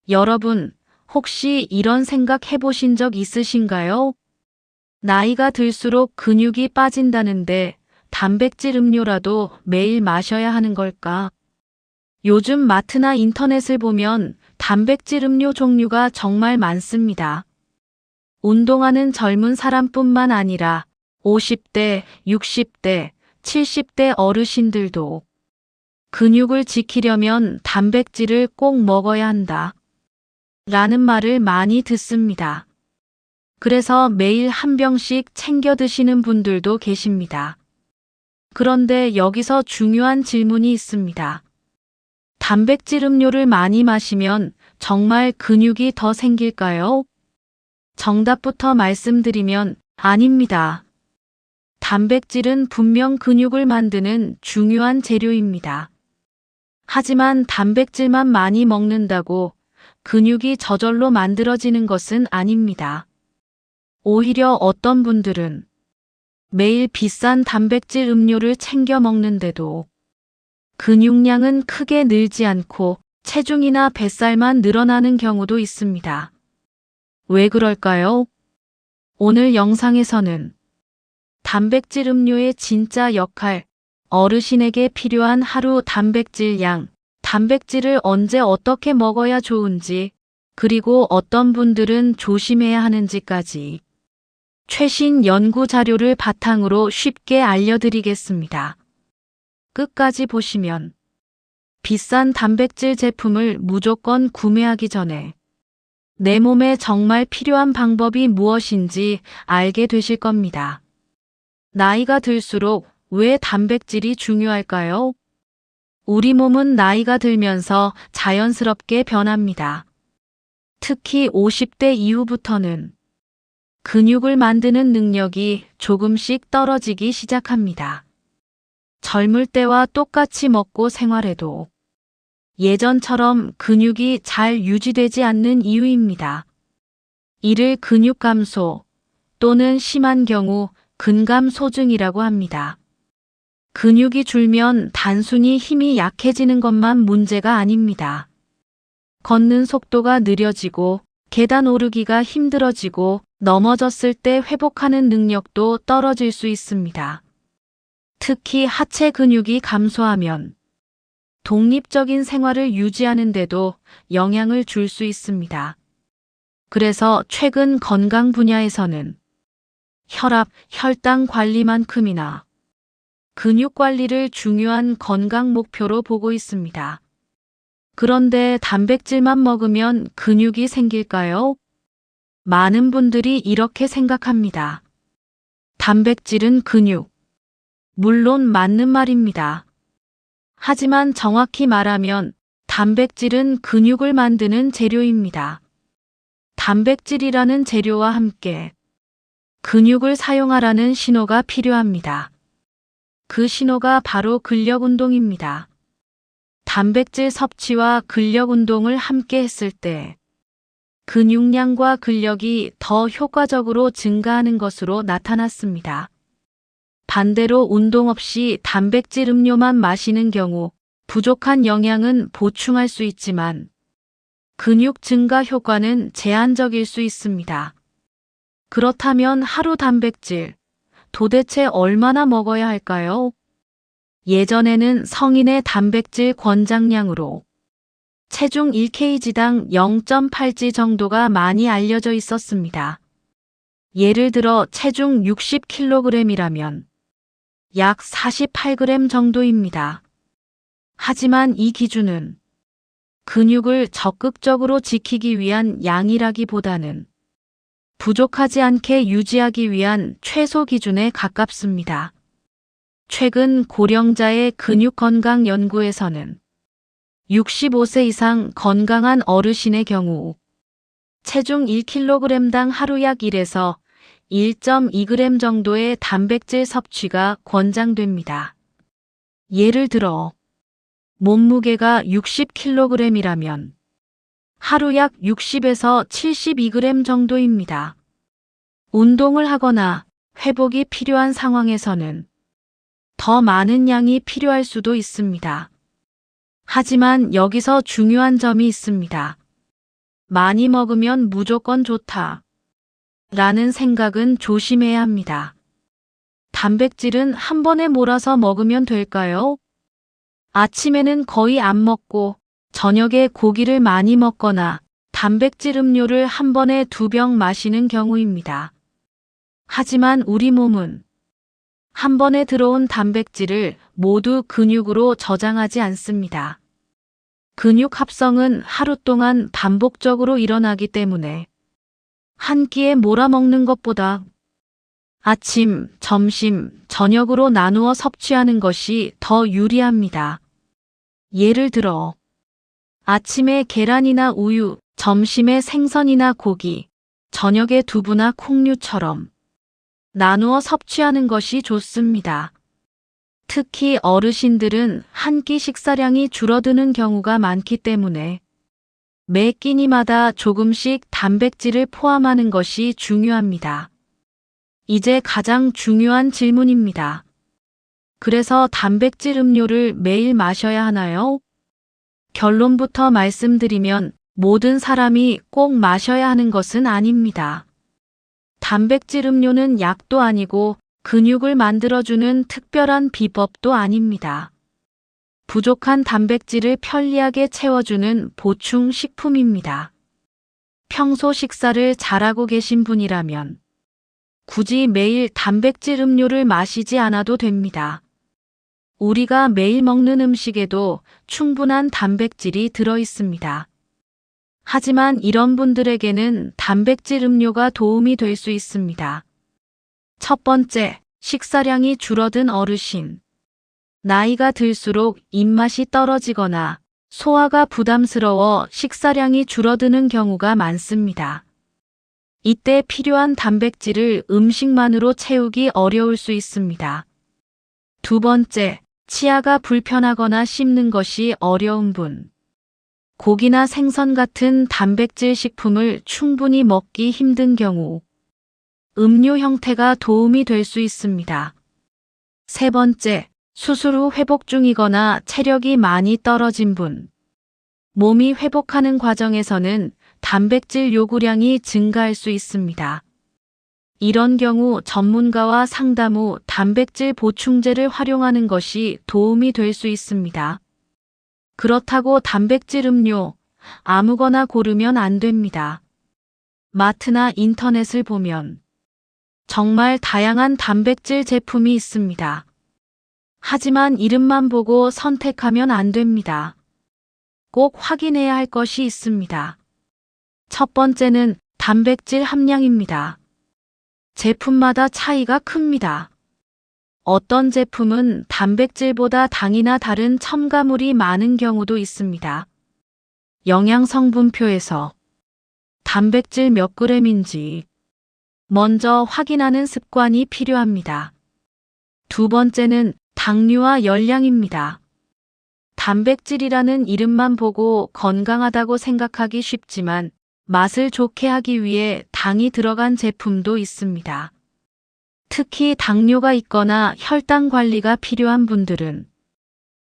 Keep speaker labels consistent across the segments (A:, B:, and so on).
A: 여러분, 혹시 이런 생각 해보신 적 있으신가요? 나이가 들수록 근육이 빠진다는데 단백질 음료라도 매일 마셔야 하는 걸까? 요즘 마트나 인터넷을 보면 단백질 음료 종류가 정말 많습니다. 운동하는 젊은 사람뿐만 아니라 50대, 60대, 70대 어르신들도 근육을 지키려면 단백질을 꼭 먹어야 한다. 라는 말을 많이 듣습니다. 그래서 매일 한 병씩 챙겨 드시는 분들도 계십니다. 그런데 여기서 중요한 질문이 있습니다. 단백질 음료를 많이 마시면 정말 근육이 더 생길까요? 정답부터 말씀드리면 아닙니다. 단백질은 분명 근육을 만드는 중요한 재료입니다. 하지만 단백질만 많이 먹는다고 근육이 저절로 만들어지는 것은 아닙니다. 오히려 어떤 분들은 매일 비싼 단백질 음료를 챙겨 먹는데도 근육량은 크게 늘지 않고 체중이나 뱃살만 늘어나는 경우도 있습니다. 왜 그럴까요? 오늘 영상에서는 단백질 음료의 진짜 역할, 어르신에게 필요한 하루 단백질 양, 단백질을 언제 어떻게 먹어야 좋은지, 그리고 어떤 분들은 조심해야 하는지까지 최신 연구 자료를 바탕으로 쉽게 알려드리겠습니다. 끝까지 보시면 비싼 단백질 제품을 무조건 구매하기 전에 내 몸에 정말 필요한 방법이 무엇인지 알게 되실 겁니다. 나이가 들수록 왜 단백질이 중요할까요? 우리 몸은 나이가 들면서 자연스럽게 변합니다. 특히 50대 이후부터는 근육을 만드는 능력이 조금씩 떨어지기 시작합니다. 젊을 때와 똑같이 먹고 생활해도 예전처럼 근육이 잘 유지되지 않는 이유입니다. 이를 근육 감소 또는 심한 경우 근감소증이라고 합니다. 근육이 줄면 단순히 힘이 약해지는 것만 문제가 아닙니다. 걷는 속도가 느려지고 계단 오르기가 힘들어지고 넘어졌을 때 회복하는 능력도 떨어질 수 있습니다. 특히 하체 근육이 감소하면 독립적인 생활을 유지하는데도 영향을 줄 수 있습니다. 그래서 최근 건강 분야에서는 혈압, 혈당 관리만큼이나 근육 관리를 중요한 건강 목표로 보고 있습니다. 그런데 단백질만 먹으면 근육이 생길까요? 많은 분들이 이렇게 생각합니다. 단백질은 근육. 물론 맞는 말입니다. 하지만 정확히 말하면 단백질은 근육을 만드는 재료입니다. 단백질이라는 재료와 함께 근육을 사용하라는 신호가 필요합니다. 그 신호가 바로 근력 운동입니다. 단백질 섭취와 근력 운동을 함께 했을 때 근육량과 근력이 더 효과적으로 증가하는 것으로 나타났습니다. 반대로 운동 없이 단백질 음료만 마시는 경우 부족한 영양은 보충할 수 있지만 근육 증가 효과는 제한적일 수 있습니다. 그렇다면 하루 단백질 도대체 얼마나 먹어야 할까요? 예전에는 성인의 단백질 권장량으로 체중 1kg당 0.8g 정도가 많이 알려져 있었습니다. 예를 들어 체중 60kg이라면 약 48g 정도입니다. 하지만 이 기준은 근육을 적극적으로 지키기 위한 양이라기보다는 부족하지 않게 유지하기 위한 최소 기준에 가깝습니다. 최근 고령자의 근육 건강 연구에서는 65세 이상 건강한 어르신의 경우 체중 1kg당 하루 약 1에서 1.2g 정도의 단백질 섭취가 권장됩니다. 예를 들어 몸무게가 60kg이라면 하루 약 60에서 72g 정도입니다. 운동을 하거나 회복이 필요한 상황에서는 더 많은 양이 필요할 수도 있습니다. 하지만 여기서 중요한 점이 있습니다. 많이 먹으면 무조건 좋다. 라는 생각은 조심해야 합니다. 단백질은 한 번에 몰아서 먹으면 될까요? 아침에는 거의 안 먹고 저녁에 고기를 많이 먹거나 단백질 음료를 한 번에 2병 마시는 경우입니다. 하지만 우리 몸은 한 번에 들어온 단백질을 모두 근육으로 저장하지 않습니다. 근육 합성은 하루 동안 반복적으로 일어나기 때문에 한 끼에 몰아먹는 것보다 아침, 점심, 저녁으로 나누어 섭취하는 것이 더 유리합니다. 예를 들어 아침에 계란이나 우유, 점심에 생선이나 고기, 저녁에 두부나 콩류처럼 나누어 섭취하는 것이 좋습니다. 특히 어르신들은 한 끼 식사량이 줄어드는 경우가 많기 때문에 매 끼니마다 조금씩 단백질을 포함하는 것이 중요합니다. 이제 가장 중요한 질문입니다. 그래서 단백질 음료를 매일 마셔야 하나요? 결론부터 말씀드리면 모든 사람이 꼭 마셔야 하는 것은 아닙니다. 단백질 음료는 약도 아니고 근육을 만들어주는 특별한 비법도 아닙니다. 부족한 단백질을 편리하게 채워주는 보충 식품입니다. 평소 식사를 잘하고 계신 분이라면 굳이 매일 단백질 음료를 마시지 않아도 됩니다. 우리가 매일 먹는 음식에도 충분한 단백질이 들어 있습니다. 하지만 이런 분들에게는 단백질 음료가 도움이 될 수 있습니다. 첫 번째, 식사량이 줄어든 어르신. 나이가 들수록 입맛이 떨어지거나 소화가 부담스러워 식사량이 줄어드는 경우가 많습니다. 이때 필요한 단백질을 음식만으로 채우기 어려울 수 있습니다. 두 번째, 치아가 불편하거나 씹는 것이 어려운 분. 고기나 생선 같은 단백질 식품을 충분히 먹기 힘든 경우 음료 형태가 도움이 될 수 있습니다. 세 번째, 수술 후 회복 중이거나 체력이 많이 떨어진 분. 몸이 회복하는 과정에서는 단백질 요구량이 증가할 수 있습니다. 이런 경우 전문가와 상담 후 단백질 보충제를 활용하는 것이 도움이 될 수 있습니다. 그렇다고 단백질 음료 아무거나 고르면 안 됩니다. 마트나 인터넷을 보면 정말 다양한 단백질 제품이 있습니다. 하지만 이름만 보고 선택하면 안 됩니다. 꼭 확인해야 할 것이 있습니다. 첫 번째는 단백질 함량입니다. 제품마다 차이가 큽니다. 어떤 제품은 단백질보다 당이나 다른 첨가물이 많은 경우도 있습니다. 영양성분표에서 단백질 몇 그램인지 먼저 확인하는 습관이 필요합니다. 두 번째는 당류와 열량입니다. 단백질이라는 이름만 보고 건강하다고 생각하기 쉽지만 맛을 좋게 하기 위해 당이 들어간 제품도 있습니다. 특히 당뇨가 있거나 혈당 관리가 필요한 분들은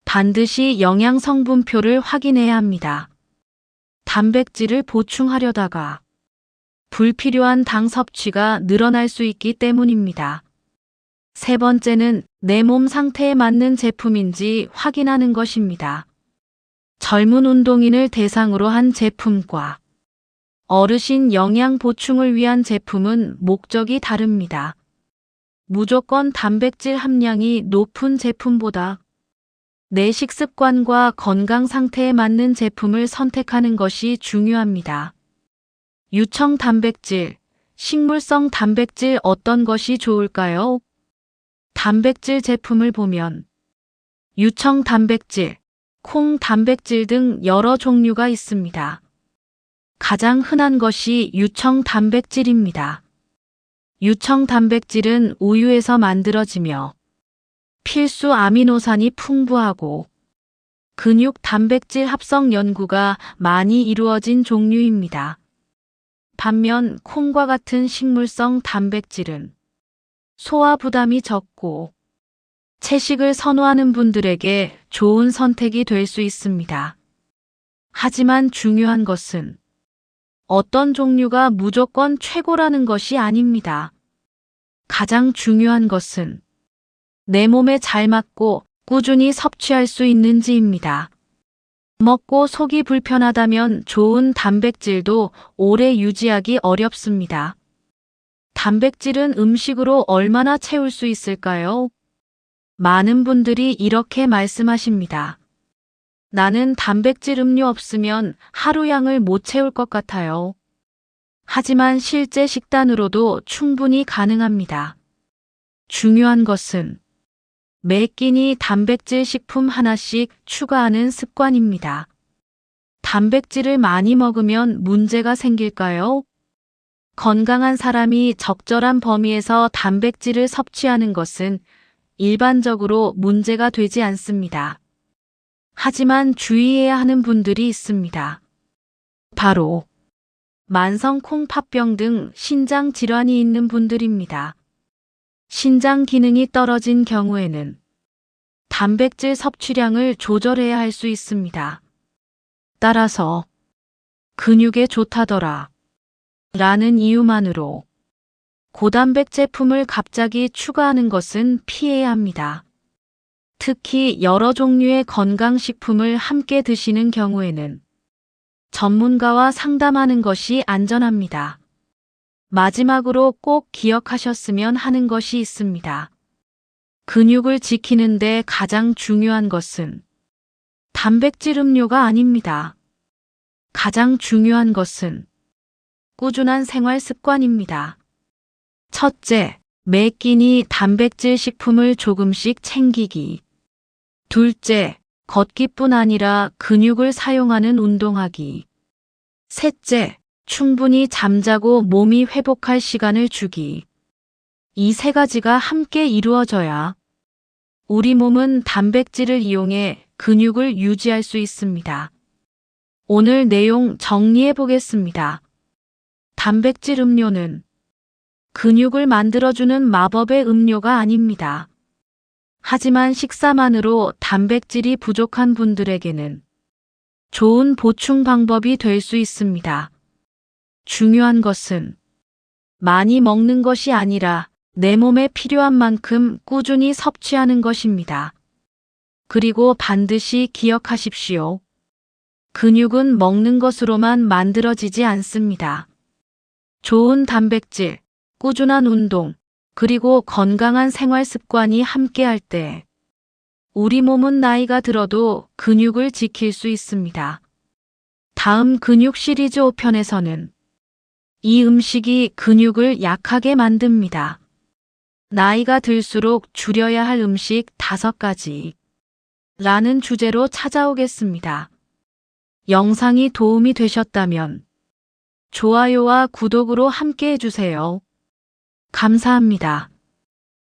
A: 반드시 영양성분표를 확인해야 합니다. 단백질을 보충하려다가 불필요한 당 섭취가 늘어날 수 있기 때문입니다. 세 번째는 내 몸 상태에 맞는 제품인지 확인하는 것입니다. 젊은 운동인을 대상으로 한 제품과 어르신 영양 보충을 위한 제품은 목적이 다릅니다. 무조건 단백질 함량이 높은 제품보다 내 식습관과 건강 상태에 맞는 제품을 선택하는 것이 중요합니다. 유청 단백질, 식물성 단백질 어떤 것이 좋을까요? 단백질 제품을 보면 유청 단백질, 콩 단백질 등 여러 종류가 있습니다. 가장 흔한 것이 유청 단백질입니다. 유청 단백질은 우유에서 만들어지며 필수 아미노산이 풍부하고 근육 단백질 합성 연구가 많이 이루어진 종류입니다. 반면 콩과 같은 식물성 단백질은 소화 부담이 적고 채식을 선호하는 분들에게 좋은 선택이 될 수 있습니다. 하지만 중요한 것은 어떤 종류가 무조건 최고라는 것이 아닙니다. 가장 중요한 것은 내 몸에 잘 맞고 꾸준히 섭취할 수 있는지입니다. 먹고 속이 불편하다면 좋은 단백질도 오래 유지하기 어렵습니다. 단백질은 음식으로 얼마나 채울 수 있을까요? 많은 분들이 이렇게 말씀하십니다. 나는 단백질 음료 없으면 하루 양을 못 채울 것 같아요. 하지만 실제 식단으로도 충분히 가능합니다. 중요한 것은 매 끼니 단백질 식품 하나씩 추가하는 습관입니다. 단백질을 많이 먹으면 문제가 생길까요? 건강한 사람이 적절한 범위에서 단백질을 섭취하는 것은 일반적으로 문제가 되지 않습니다. 하지만 주의해야 하는 분들이 있습니다. 바로 만성 콩팥병 등 신장 질환이 있는 분들입니다. 신장 기능이 떨어진 경우에는 단백질 섭취량을 조절해야 할 수 있습니다. 따라서 근육에 좋다더라 라는 이유만으로 고단백 제품을 갑자기 추가하는 것은 피해야 합니다. 특히 여러 종류의 건강식품을 함께 드시는 경우에는 전문가와 상담하는 것이 안전합니다. 마지막으로 꼭 기억하셨으면 하는 것이 있습니다. 근육을 지키는데 가장 중요한 것은 단백질 음료가 아닙니다. 가장 중요한 것은 꾸준한 생활 습관입니다. 첫째, 매 끼니 단백질 식품을 조금씩 챙기기. 둘째, 걷기뿐 아니라 근육을 사용하는 운동하기. 셋째, 충분히 잠자고 몸이 회복할 시간을 주기. 이 세 가지가 함께 이루어져야 우리 몸은 단백질을 이용해 근육을 유지할 수 있습니다. 오늘 내용 정리해 보겠습니다. 단백질 음료는 근육을 만들어주는 마법의 음료가 아닙니다. 하지만 식사만으로 단백질이 부족한 분들에게는 좋은 보충 방법이 될 수 있습니다. 중요한 것은 많이 먹는 것이 아니라 내 몸에 필요한 만큼 꾸준히 섭취하는 것입니다. 그리고 반드시 기억하십시오. 근육은 먹는 것으로만 만들어지지 않습니다. 좋은 단백질, 꾸준한 운동, 그리고 건강한 생활 습관이 함께할 때 우리 몸은 나이가 들어도 근육을 지킬 수 있습니다. 다음 근육 시리즈 5편에서는 이 음식이 근육을 약하게 만듭니다. 나이가 들수록 줄여야 할 음식 5가지 라는 주제로 찾아오겠습니다. 영상이 도움이 되셨다면 좋아요와 구독으로 함께 해주세요. 감사합니다.